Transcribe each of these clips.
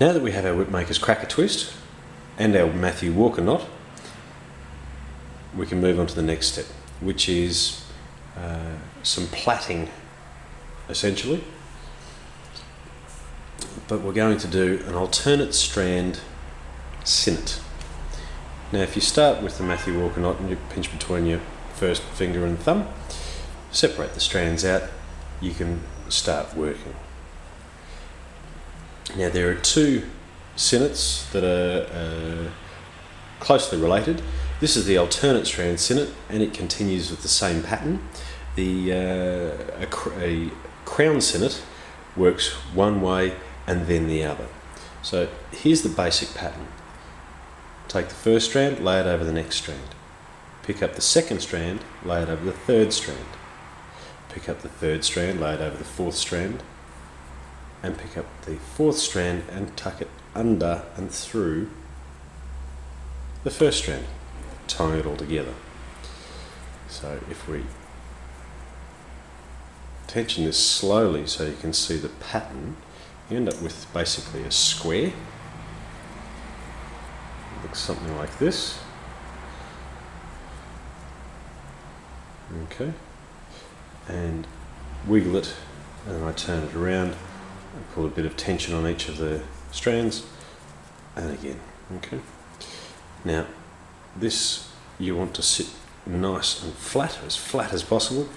Now that we have our whipmaker's cracker twist and our Matthew Walker knot, we can move on to the next step, which is some plaiting essentially. But we're going to do an alternate strand sinnet. Now if you start with the Matthew Walker knot and you pinch between your first finger and thumb, separate the strands out, you can start working. Now there are two sinnets that are closely related. This is the Alternate Strand Sinnet and it continues with the same pattern. A crown sinnet works one way and then the other. So here's the basic pattern. Take the first strand, lay it over the next strand. Pick up the second strand, lay it over the third strand. Pick up the third strand, lay it over the fourth strand. And pick up the fourth strand and tuck it under and through the first strand, tying it all together. So if we tension this slowly so you can see the pattern, you end up with basically a square. It looks something like this. Okay, and wiggle it, and then I turn it around and pull a bit of tension on each of the strands, and again. Okay. Now this you want to sit nice and flat as possible.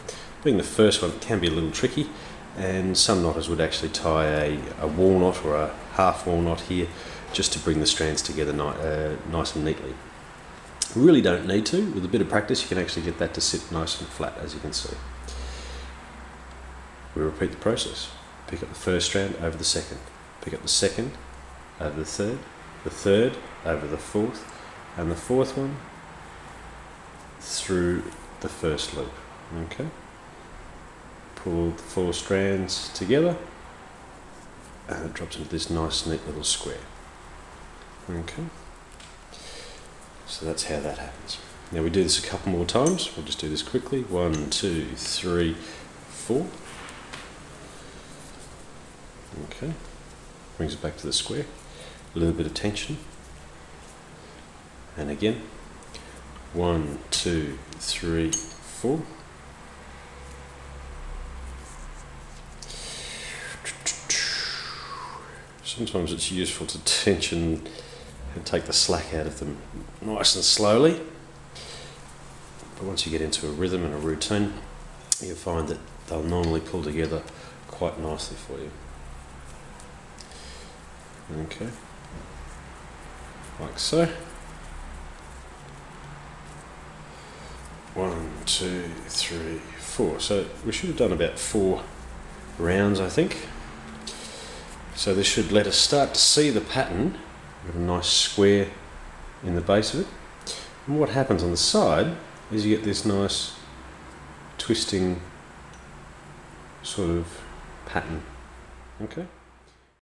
Being the first one, it can be a little tricky, and some knotters would actually tie a wall knot or a half wall knot here just to bring the strands together nice and neatly. You really don't need to. With a bit of practice you can actually get that to sit nice and flat, as you can see. We repeat the process. Pick up the first strand over the second, pick up the second over the third over the fourth, and the fourth one through the first loop. Okay. Pull the four strands together and it drops into this nice neat little square. Okay. So that's how that happens. Now we do this a couple more times. We'll just do this quickly. 1, 2, 3, 4. Okay. Brings it back to the square. A little bit of tension. And again. 1, 2, 3, 4. Sometimes it's useful to tension and take the slack out of them nice and slowly. But once you get into a rhythm and a routine, you'll find that they'll normally pull together quite nicely for you. Okay, like so. 1, 2, 3, 4. So we should have done about 4 rounds, I think. So this should let us start to see the pattern. We've got a nice square in the base of it. And what happens on the side is you get this nice twisting sort of pattern. Okay.